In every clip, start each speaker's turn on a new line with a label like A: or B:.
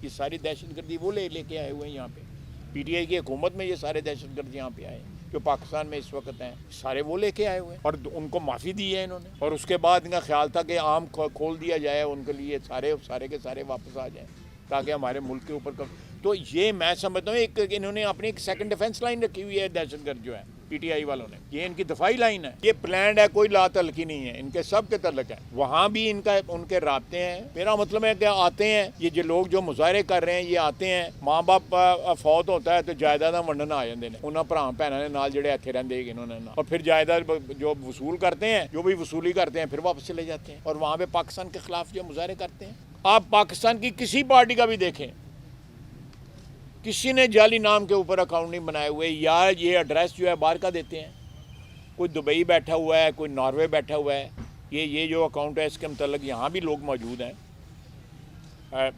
A: یہ ساری دہشت گردی وہ لے کے آئے ہوئے ہیں یہاں پہ. پی ٹی آئی کی حکومت میں یہ سارے دہشت گرد یہاں پہ آئے ہیں جو پاکستان میں اس وقت ہیں, سارے وہ لے کے آئے ہوئے ہیں, اور ان کو معافی دی ہے انہوں نے, اور اس کے بعد ان کا خیال تھا کہ عام کھول دیا جائے ان کے لیے, سارے کے سارے واپس آ جائیں تاکہ ہمارے ملک کے اوپر. تو یہ میں سمجھتا ہوں انہوں نے اپنی ایک سیکنڈ ڈیفنس لائن رکھی ہوئی ہے دہشت گرد جو ہے پی ٹی آئی والوں نے, یہ ان کی دفاعی لائن ہے. یہ پلانڈ ہے, کوئی لا تعلقی نہیں ہے, ان کے سب کے تعلق ہے. وہاں بھی ان کے رابطے ہیں. میرا مطلب ہے کہ آتے ہیں یہ لوگ جو مظاہرے کر رہے ہیں, یہ آتے ہیں, ماں باپ فوت ہوتا ہے تو جائیداد ونڈن آ جاتے ہیں انہاں بھرا بھیناں دے نال جڑے اتھے رہندے انہوں نے, اور پھر جائیداد جو وصول کرتے ہیں, جو بھی وصولی کرتے ہیں, پھر واپس چلے جاتے ہیں, اور وہاں پہ پاکستان کے خلاف جو مظاہرے کرتے ہیں. آپ پاکستان کی کسی پارٹی کا بھی دیکھیں, کسی نے جعلی نام کے اوپر اکاؤنٹ نہیں بنائے ہوئے, یا یہ ایڈریس جو ہے باہر کا دیتے ہیں. کوئی دبئی بیٹھا ہوا ہے, کوئی ناروے بیٹھا ہوا ہے, یہ جو اکاؤنٹ ہے اس کے متعلق یہاں بھی لوگ موجود ہیں,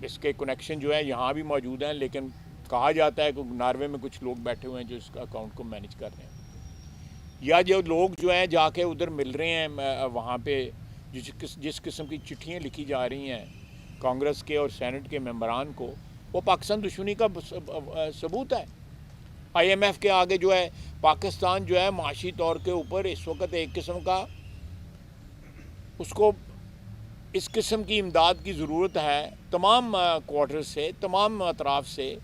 A: اس کے کنیکشن جو ہیں یہاں بھی موجود ہیں, لیکن کہا جاتا ہے کہ ناروے میں کچھ لوگ بیٹھے ہوئے ہیں جو اس کا اکاؤنٹ کو مینیج کر رہے ہیں. یا جو لوگ جو ہیں جا کے ادھر مل رہے ہیں وہاں پہ, جس قسم کی چٹھیاں لکھی جا رہی ہیں کانگریس کے اور سینٹ کے ممبران کو, وہ پاکستان دشمنی کا ثبوت ہے. آئی ایم ایف کے آگے جو ہے پاکستان جو ہے معاشی طور کے اوپر اس وقت ایک قسم کا, اس کو اس قسم کی امداد کی ضرورت ہے تمام کوارٹر سے, تمام اطراف سے,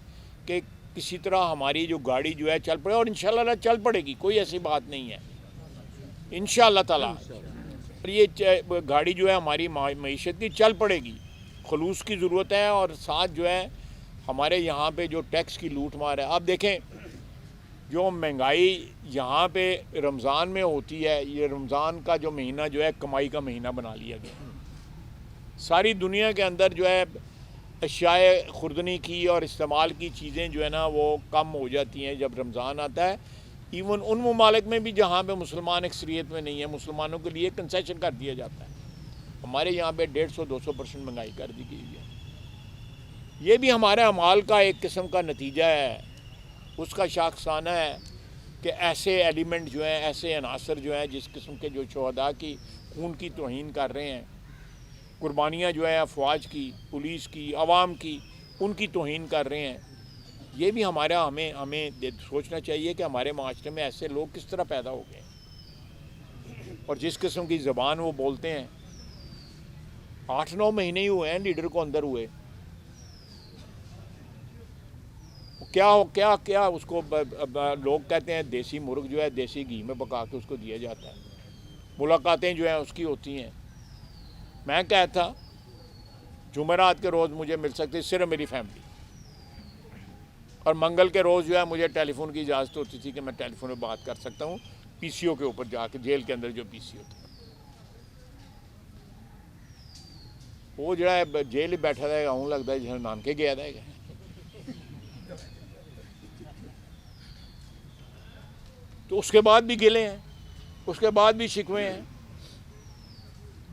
A: کہ کسی طرح ہماری جو گاڑی جو ہے چل پڑے, اور انشاءاللہ چل پڑے گی, کوئی ایسی بات نہیں ہے انشاءاللہ تعالیٰ. یہ گاڑی جو ہے ہماری معیشت کی چل پڑے گی. خلوص کی ضرورت ہے, اور ساتھ جو ہے ہمارے یہاں پہ جو ٹیکس کی لوٹ مار ہے. آپ دیکھیں جو مہنگائی یہاں پہ رمضان میں ہوتی ہے, یہ رمضان کا جو مہینہ جو ہے کمائی کا مہینہ بنا لیا گیا. ساری دنیا کے اندر جو ہے اشیاء خوردنی کی اور استعمال کی چیزیں جو ہے نا وہ کم ہو جاتی ہیں جب رمضان آتا ہے. ایون ان ممالک میں بھی جہاں پہ مسلمان اکثریت میں نہیں ہے, مسلمانوں کے لیے کنسیشن کر دیا جاتا ہے. ہمارے یہاں پہ 150-200% مہنگائی کر دی گئی ہے. یہ بھی ہمارے اعمال کا ایک قسم کا نتیجہ ہے, اس کا شاخسانہ ہے کہ ایسے ایلیمنٹ جو ہیں, ایسے عناصر جو ہیں جس قسم کے جو شہداء کی خون کی توہین کر رہے ہیں, قربانیاں جو ہیں افواج کی, پولیس کی, عوام کی, ان کی توہین کر رہے ہیں. یہ بھی ہمیں سوچنا چاہیے کہ ہمارے معاشرے میں ایسے لوگ کس طرح پیدا ہو گئے, اور جس قسم کی زبان وہ بولتے ہیں. 8-9 مہینے ہی ہوئے ہیں لیڈر کو اندر ہوئے, کیا اس کو لوگ کہتے ہیں دیسی مرغ جو ہے دیسی گھی میں پکا کے اس کو دیا جاتا ہے. ملاقاتیں جو ہیں اس کی ہوتی ہیں. میں کہتا جمعرات کے روز مجھے مل سکتی صرف میری فیملی, اور منگل کے روز جو ہے مجھے ٹیلی فون کی اجازت ہوتی تھی کہ میں ٹیلی فون پہ بات کر سکتا ہوں پی سی او کے اوپر جا کے, جیل کے اندر جو پی سی او تھا وہ جڑا ہے جیل ہی بیٹھا رہے گا, ہوں لگتا ہے جیسے نانکے گیا رہے گا. تو اس کے بعد بھی گلے ہیں, اس کے بعد بھی شکوے ہیں.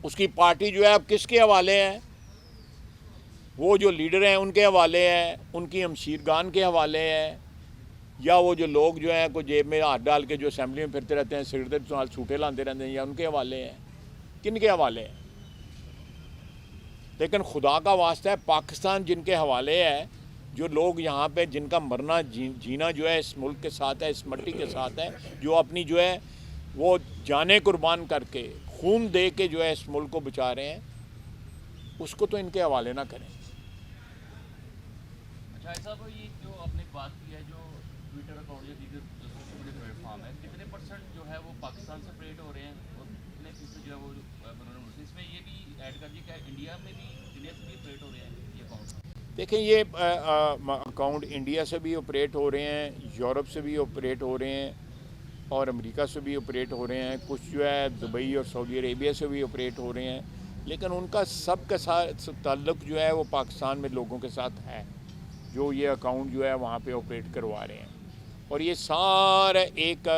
A: اس کی پارٹی جو ہے اب کس کے حوالے ہے, وہ جو لیڈر ہیں ان کے حوالے ہے, ان کی ہمشیرگان کے حوالے ہے, یا وہ جو لوگ جو ہیں کوئی جیب میں ہاتھ ڈال کے جو اسمبلی میں پھرتے رہتے ہیں سگریٹ چھوٹے لاندے رہتے ہیں, یا ان کے حوالے ہیں, کن کے حوالے ہیں. لیکن خدا کا واسطہ ہے پاکستان جن کے حوالے ہے, جو لوگ یہاں پہ جن کا مرنا جینا جو ہے اس ملک کے ساتھ ہے, اس مٹی کے ساتھ ہے, جو اپنی جو ہے وہ جانیں قربان کر کے خون دے کے جو ہے اس ملک کو بچا رہے ہیں, اس کو تو ان کے حوالے نہ کریں.
B: اچھا صاحب, یہ جو آپ نے بات کی ہے جو ٹویٹر اکاؤنٹ یا دیگر سوشل میڈیا پلیٹ فارم ہے, کتنے % جو ہے وہ پاکستان سے آپریٹ ہو رہے ہیں, اور کتنے فیصد جو ہے وہ اس میں یہ بھی ایڈ کر دیے کہ انڈیا میں بھی انڈیا سے بھی آپریٹ ہو رہے ہیں یہ اکاؤنٹ؟
A: دیکھیں یہ اکاؤنٹ انڈیا سے بھی آپریٹ ہو رہے ہیں, یورپ سے بھی آپریٹ ہو رہے ہیں, اور امریکہ سے بھی آپریٹ ہو رہے ہیں, کچھ جو ہے دبئی اور سعودی عربیہ سے بھی آپریٹ ہو رہے ہیں. لیکن ان کا سب کے ساتھ تعلق جو ہے وہ پاکستان میں لوگوں کے ساتھ ہے جو یہ اکاؤنٹ جو ہے وہاں پہ آپریٹ کروا رہے ہیں. اور یہ سارا ایک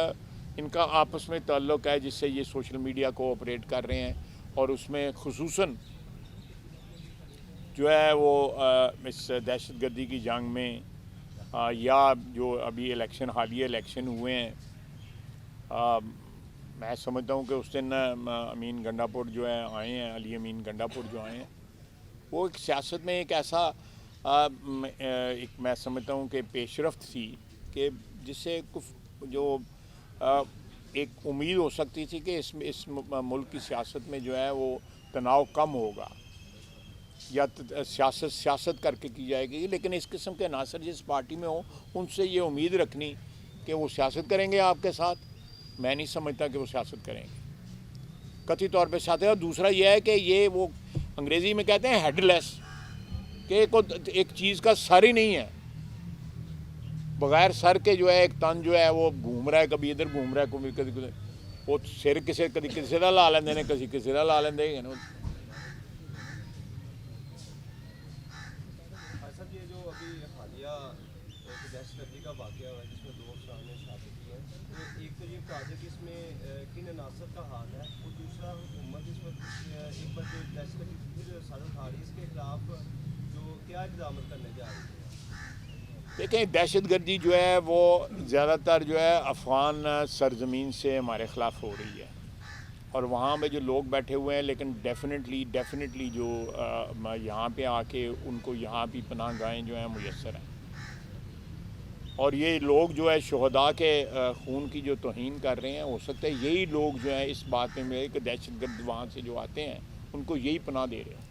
A: ان کا آپس میں تعلق ہے جس سے یہ سوشل میڈیا کو آپریٹ کر رہے ہیں, اور اس میں خصوصاً جو ہے وہ اس دہشت گردی کی جنگ میں یا جو ابھی الیکشن حالیہ الیکشن ہوئے ہیں, میں سمجھتا ہوں کہ اس دن امین گنڈا پور جو ہے آئے ہیں, علی امین گنڈا پور جو آئے ہیں, وہ ایک سیاست میں ایک ایسا ایک میں سمجھتا ہوں کہ پیش رفت تھی کہ جس سے جو ایک امید ہو سکتی تھی کہ اس ملک کی سیاست میں جو ہے وہ تناؤ کم ہوگا یا سیاست کر کے کی جائے گی، لیکن اس قسم کے عناصر جس پارٹی میں ہوں ان سے یہ امید رکھنی کہ وہ سیاست کریں گے آپ کے ساتھ، میں نہیں سمجھتا کہ وہ سیاست کریں گے قطعی طور پہ ساتھ ہے۔ اور دوسرا یہ ہے کہ یہ وہ انگریزی میں کہتے ہیں ہیڈ لیس، کہ ایک چیز کا سر ہی نہیں ہے، بغیر سر کے جو ہے ایک تن جو ہے وہ گھوم رہا ہے، کبھی ادھر گھوم رہا ہے، کبھی وہ سر کسی کا لا لیندے نے، کسی کا لا لیندے ہیں۔
C: صاحب یہ جو ابھی حالیہ دہشت گردی کا واقعہ ہوا ہے جس میں 2 افسران نے شہادت کی ہے، تو ایک تو یہ پروجیکٹ اس میں کن عناصر کا حال ہے، اور دوسرا حکومت اس وقت ایک بار جو دہشت گردی کی جو سازش اٹھا رہی ہے اس کے خلاف جو کیا اقدامات کرنے جا رہی ہے؟
A: دیکھیں دہشت گردی جو ہے وہ زیادہ تر جو ہے افغان سرزمین سے ہمارے خلاف ہو رہی ہے، اور وہاں پہ جو لوگ بیٹھے ہوئے ہیں، لیکن ڈیفینیٹلی جو یہاں پہ آ کے ان کو یہاں بھی پناہ گاہیں جو ہیں میسر ہیں، اور یہ لوگ جو ہے شہداء کے خون کی جو توہین کر رہے ہیں، ہو سکتا ہے یہی لوگ جو ہیں اس بات میں ملے کہ دہشت گرد وہاں سے جو آتے ہیں ان کو یہی پناہ دے رہے ہوں،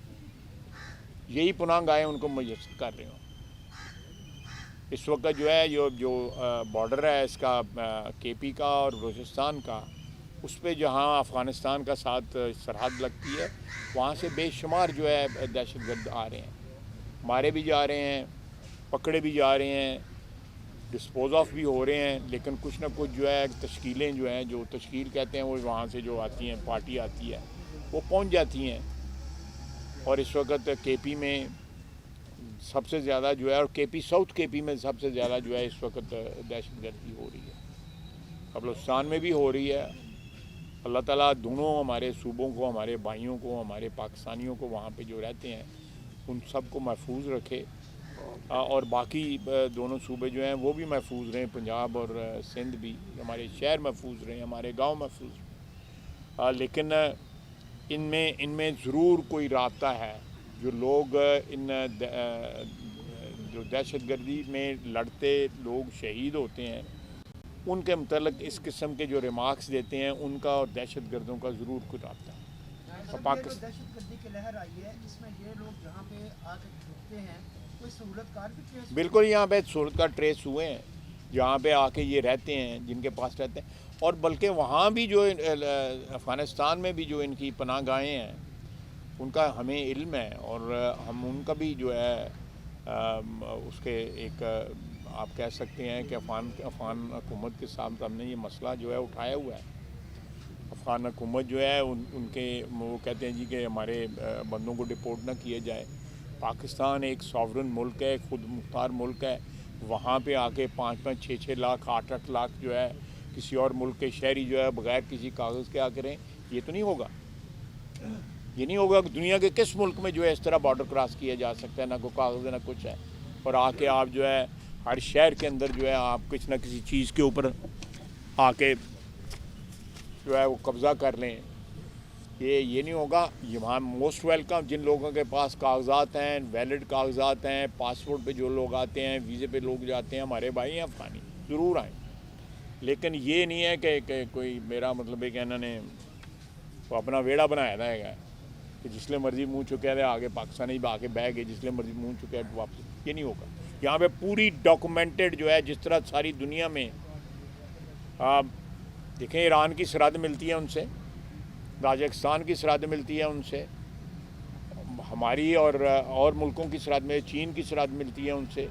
A: یہی پناہ گاہیں ان کو میسر کر رہے ہوں۔ اس وقت جو ہے جو بارڈر ہے اس کا کے پی کا اور بلوچستان کا، اس پہ جہاں افغانستان کا ساتھ سرحد لگتی ہے، وہاں سے بے شمار جو ہے دہشت گرد آ رہے ہیں، مارے بھی جا رہے ہیں، پکڑے بھی جا رہے ہیں، ڈسپوز آف بھی ہو رہے ہیں، لیکن کچھ نہ کچھ جو ہے تشکیلیں جو ہیں، جو تشکیل کہتے ہیں، وہ وہاں سے جو آتی ہیں، پارٹی آتی ہے، وہ پہنچ جاتی ہیں، اور اس وقت کے پی میں سب سے زیادہ جو ہے، اور کے پی ساؤتھ کے پی میں سب سے زیادہ جو ہے اس وقت دہشت گردی ہو رہی ہے، بلوچستان میں بھی ہو رہی ہے۔ اللہ تعالیٰ دونوں ہمارے صوبوں کو، ہمارے بھائیوں کو، ہمارے پاکستانیوں کو وہاں پہ جو رہتے ہیں ان سب کو محفوظ رکھے، اور باقی دونوں صوبے جو ہیں وہ بھی محفوظ رہیں، پنجاب اور سندھ بھی، ہمارے شہر محفوظ رہیں، ہمارے گاؤں محفوظ رہیں، لیکن ان میں ضرور کوئی رابطہ ہے۔ جو لوگ جو دہشت گردی میں لڑتے لوگ شہید ہوتے ہیں، ان کے متعلق اس قسم کے جو ریمارکس دیتے ہیں ان کا اور دہشت گردوں کا ضرور کوئی رابطہ ہے۔
D: دہشت گردی کی لہر آئی ہے، اس میں یہ لوگ جہاں پہ آ کے چھپتے ہیں کوئی سہولت کار بھی ٹریس؟
A: بالکل، یہاں پہ سہولت کار ٹریس ہوئے ہیں، جہاں پہ آ کے یہ رہتے ہیں، جن کے پاس رہتے ہیں، اور بلکہ وہاں بھی جو افغانستان میں بھی جو ان کی پناہ گاہیں ہیں ان کا ہمیں علم ہے، اور ہم ان کا بھی جو ہے اس کے ایک آپ کہہ سکتے ہیں کہ افغان حکومت کے ساتھ ہم نے یہ مسئلہ جو ہے اٹھایا ہوا ہے۔ افغان حکومت جو ہے ان کے وہ کہتے ہیں جی کہ ہمارے بندوں کو ڈپورٹ نہ کیے جائے۔ پاکستان ایک ساورن ملک ہے، ایک خود مختار ملک ہے، وہاں پہ آ کے 5-5 6-6 لاکھ 8-8 لاکھ جو ہے کسی اور ملک کے شہری جو ہے بغیر کسی کاغذ کے آ کریں، یہ تو نہیں ہوگا۔ یہ نہیں ہوگا کہ دنیا کے کس ملک میں جو ہے اس طرح بارڈر کراس کیا جا سکتا ہے، نہ کوئی کاغذ ہے نہ کچھ ہے، اور آ کے آپ جو ہے ہر شہر کے اندر جو ہے آپ کچھ نہ کسی چیز کے اوپر آ کے جو ہے وہ قبضہ کر لیں، یہ نہیں ہوگا۔ یہاں موسٹ ویلکم جن لوگوں کے پاس کاغذات ہیں، ویلڈ کاغذات ہیں، پاسپورٹ پہ جو لوگ آتے ہیں، ویزے پہ لوگ جاتے ہیں، ہمارے بھائی ہیں افغانی، ضرور آئیں، لیکن یہ نہیں ہے کہ کوئی میرا مطلب ہے کہ انہوں نے وہ اپنا ویڑا بنایا تھا ہے کہ جس لئے مرضی منہ چکے تھے آگے پاکستانی آگے بہ گئے، جس لئے مرضی منہ چکے واپس، یہ نہیں ہوگا۔ یہاں پہ پوری ڈاکومنٹڈ جو ہے، جس طرح ساری دنیا میں دیکھیں ایران کی سرحد ملتی ہے ان سے، تاجکستان کی سرحد ملتی ہے ان سے، ہماری اور ملکوں کی سرحد میں، چین کی سرحد ملتی ہے ان سے،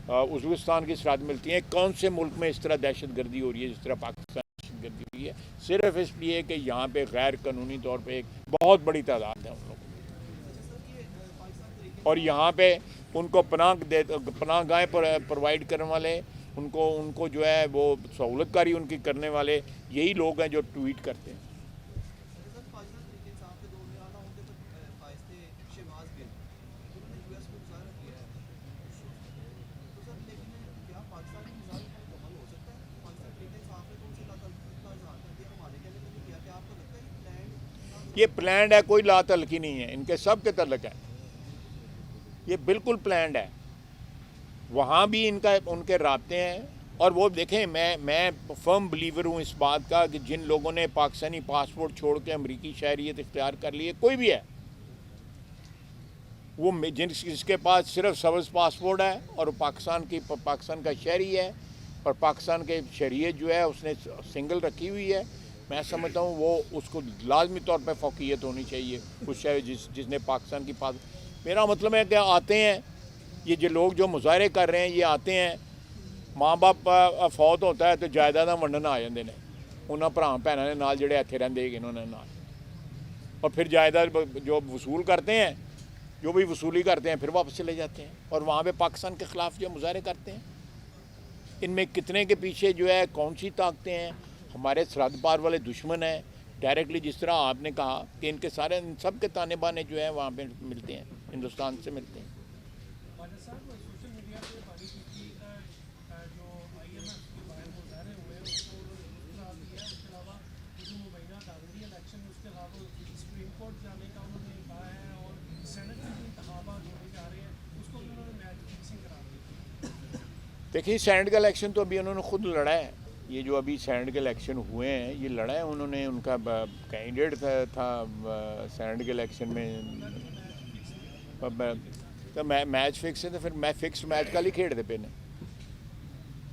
A: ازبکستان کی سرحد ملتی ہیں۔ کون سے ملک میں اس طرح دہشت گردی ہو رہی ہے جس طرح پاکستان دہشت گردی ہوئی ہے؟ صرف اس لیے کہ یہاں پہ غیر قانونی طور پہ ایک بہت بڑی تعداد ہے ان لوگوں کی، اور یہاں پہ ان کو پناہ گاہیں پرووائڈ کرنے والے، ان کو جو ہے وہ سہولت کاری ان کی کرنے والے یہی لوگ ہیں جو ٹویٹ کرتے ہیں۔ یہ پلانڈ ہے، کوئی لا تعلقی نہیں ہے، ان کے سب کے تعلق ہے، یہ بالکل پلانڈ ہے. وہاں بھی ان کے رابطے ہیں. اور وہ دیکھیں میں فرم بلیور ہوں اس بات کا کہ جن لوگوں نے پاکستانی پاسپورٹ چھوڑ کے امریکی شہریت اختیار کر لی ہے, کوئی بھی ہے, وہ جس کے پاس صرف سبز پاسپورٹ ہے اور پاکستان کا شہری ہے اور پاکستان کے شہریت جو ہے اس نے سنگل رکھی ہوئی ہے, میں سمجھتا ہوں وہ اس کو لازمی طور پہ فوقیت ہونی چاہیے اس شہری جس نے پاکستان کی میرا مطلب ہے کہ آتے ہیں یہ جو لوگ جو مظاہرے کر رہے ہیں, یہ آتے ہیں, ماں باپ فوت ہوتا ہے تو جائیداداں ونڈن آ جاندے نے انہاں بھراواں بھیناں دے نال جڑے اتھے رہندے ہی انہوں نے نال, اور پھر جائیداد جو وصول کرتے ہیں, جو بھی وصولی کرتے ہیں, پھر واپس چلے جاتے ہیں اور وہاں پہ پاکستان کے خلاف جو مظاہرے کرتے ہیں. ان میں کتنے کے پیچھے جو ہے کون سی طاقتیں ہیں, ہمارے سرحد پار والے دشمن ہیں ڈائریکٹلی, جس طرح آپ نے کہا کہ ان سب کے تانے بانے جو ہیں وہاں پہ ملتے ہیں, ہندوستان سے ملتے ہیں.
E: سوشل میڈیا پہ پانی کی جو آئی ایم ایف کے باہر مظاہرے ہوئے ہیں اس کو دیا, اس کے علاوہ جو مبینہ داخلی الیکشن اس کے علاوہ سپریم کورٹ جانے کا انہوں نے کہا ہے, اور سینٹ کے انتخابات ہونے جا رہے ہیں اس کو بھی انہوں نے میچ فکسنگ کرا دی.
A: دیکھیے سینٹ کا الیکشن تو ابھی انہوں نے خود لڑا ہے. یہ جو ابھی سینٹ کے الیکشن ہوئے ہیں یہ لڑا ہے انہوں نے, ان کا کینڈیڈیٹ تھا سینٹ کے الیکشن میں. تو میچ فکس ہے تو پھر میں فکس میچ کل ہی کھیڑتے پے نے,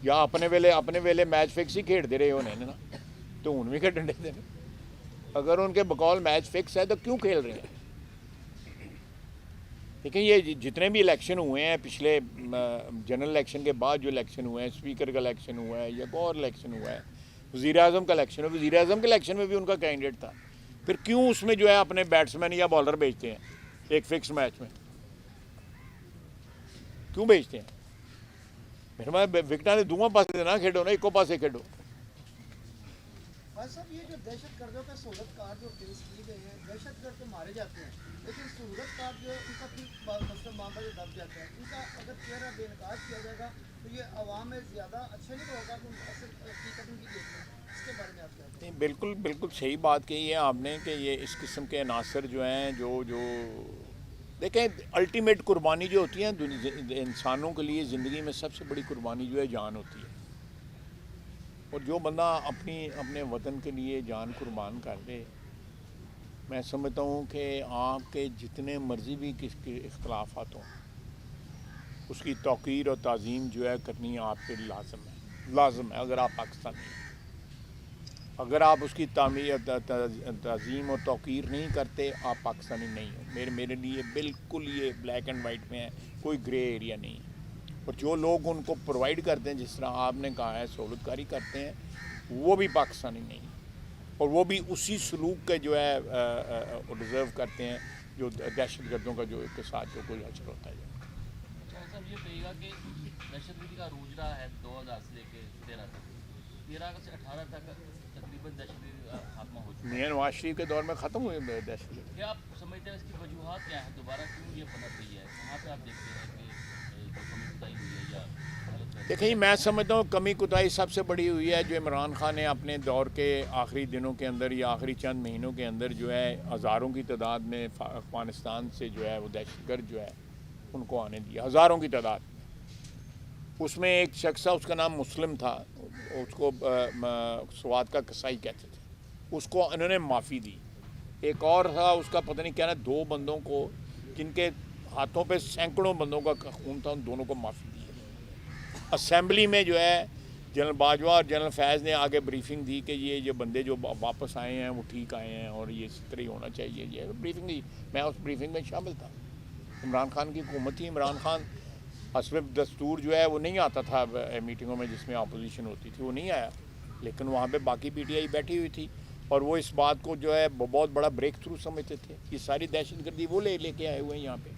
A: یا اپنے ویلے میچ فکس ہی کھیڑتے رہے ہونے نا, تو ہوں بھی کھیڈن دے. اگر ان کے بقول میچ فکس ہے تو کیوں کھیل رہے ہیں؟ دیکھیں یہ جتنے بھی الیکشن ہوئے ہیں پچھلے جنرل الیکشن کے بعد جو الیکشن ہوئے ہیں, اسپیکر کا الیکشن ہوا ہے یا کوئی اور الیکشن ہوا ہے, وزیر اعظم کا الیکشن ہوا, وزیر اعظم کے الیکشن میں بھی ان کا کینڈیڈیٹ تھا, پھر کیوں اس میں جو ہے اپنے بیٹسمین یا بالر بھیجتے ہیں ایک فکس میچ میں, کیوں بھیجتے ہیں؟ میرے وکٹاں نے دونوں پاسے نہ کھیڈو نا, ایکو پاسے کھیڈو.
D: بھائی صاحب یہ جو دہشت گردوں کے سہولت کار جو پیش کیے گئے ہیں, دہشت گرد تو مارے جاتے ہیں لیکن سہولت کار جو ان کا پھر مسئلہ معاملہ جو دب جاتا ہے, ان کا اگر چہرہ بے نقاب کیا جائے گا تو یہ عوام میں زیادہ اچھا نہیں ہوگا کہ اصل حقیقت ان کی دیکھیں. اس کے بارے میں آپ کیا کہیں؟
A: بالکل صحیح بات کہی ہے آپ نے کہ یہ اس قسم کے عناصر جو ہیں جو دیکھیں الٹیمیٹ قربانی جو ہوتی ہے انسانوں کے لیے زندگی میں سب سے بڑی قربانی جو ہے جان ہوتی ہے, اور جو بندہ اپنے وطن کے لیے جان قربان کر دے, میں سمجھتا ہوں کہ آپ کے جتنے مرضی بھی کس کے اختلافات ہوں اس کی توقیر اور تعظیم جو ہے کرنی آپ کے لازم ہے. اگر آپ پاکستانی ہیں, اگر آپ اس کی تعظیم اور توقیر نہیں کرتے آپ پاکستانی نہیں ہو. میرے لیے بالکل یہ بلیک اینڈ وائٹ میں ہے, کوئی گرے ایریا نہیں ہے. اور جو لوگ ان کو پرووائڈ کرتے ہیں جس طرح آپ نے کہا ہے سہولت کاری کرتے ہیں, وہ بھی پاکستانی نہیں ہیں, اور وہ بھی اسی سلوک کے جو ہے ڈیزرو کرتے ہیں جو دہشت گردوں کا جو کے ساتھ جو کوئی حشر ہوتا ہے.
B: اچھا صاحب یہ کہیے گا کہ دہشت گردی کا عروج رہا ہے 2000 سے لے کے 13 تک, 13 سے 18 تک تقریباً دہشت گردی کا خاتمہ ہو چکا ہے.
A: میاں نواز شریف کے دور میں ختم ہوئے دہشت گردی.
B: کیا آپ سمجھتے ہیں اس کی وجوہات کیا ہیں, دوبارہ کیوں یہ پنپ رہی ہے, کہاں پہ آپ دیکھتے ہیں کہ جو کمی کوتاہی ہوئی ہے یا غلط ہے؟
A: دیکھیں میں سمجھتا ہوں کمی کوتاہی سب سے بڑی ہوئی ہے جو عمران خان نے اپنے دور کے آخری دنوں کے اندر یا آخری چند مہینوں کے اندر جو ہے ہزاروں کی تعداد میں افغانستان سے جو ہے وہ دہشت گرد جو ہے ان کو آنے دیا, ہزاروں کی تعداد. اس میں ایک شخص تھا, اس کا نام مسلم تھا, اس کو سوات کا کسائی کہتے تھے, اس کو انہوں نے معافی دی. ایک اور تھا اس کا پتہ نہیں کیا نا, 2 بندوں کو جن کے ہاتھوں پہ سینکڑوں بندوں کا خون تھا, ان دونوں کو معافی دی. اسمبلی میں جو ہے جنرل باجوہ اور جنرل فیض نے آگے بریفنگ دی کہ یہ جو بندے جو واپس آئے ہیں وہ ٹھیک آئے ہیں اور یہ اس طرح ہی ہونا چاہیے. یہ بریفنگ دی, میں اس بریفنگ میں شامل تھا. عمران خان کی حکومت تھی, عمران خان حسب دستور جو ہے وہ نہیں آتا تھا میٹنگوں میں جس میں اپوزیشن ہوتی تھی, وہ نہیں آیا, لیکن وہاں پہ باقی پی ٹی آئی بیٹھی ہوئی تھی اور وہ اس بات کو جو ہے بہت بڑا بریک تھرو سمجھتے تھے. یہ ساری دہشت گردی وہ لے کے آئے ہوئے ہیں یہاں پہ,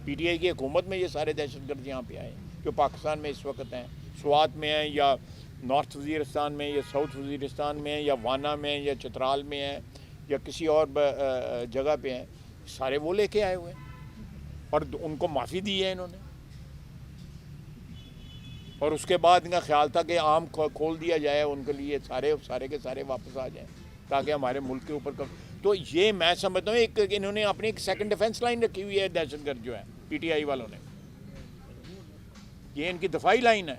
A: پی ٹی آئی کی حکومت میں یہ سارے دہشت گرد یہاں پہ آئے ہیں جو پاکستان میں اس وقت ہیں, سوات میں ہیں یا نارتھ وزیرستان میں یا ساؤتھ وزیرستان میں ہیں یا وانا میں یا چترال میں ہیں یا کسی اور جگہ پہ ہیں. سارے وہ لے کے آئے ہوئے ہیں اور ان کو معافی دی ہے انہوں نے, اور اس کے بعد ان کا خیال تھا کہ عام کھول دیا جائے ان کے لیے, سارے کے سارے واپس آ جائیں تاکہ ہمارے ملک کے اوپر تو یہ میں سمجھتا ہوں انہوں نے اپنی ایک سیکنڈ ڈیفنس لائن رکھی ہوئی ہے دہشت گرد جو ہے پی ٹی آئی والوں نے. یہ ان کی دفاعی لائن ہے.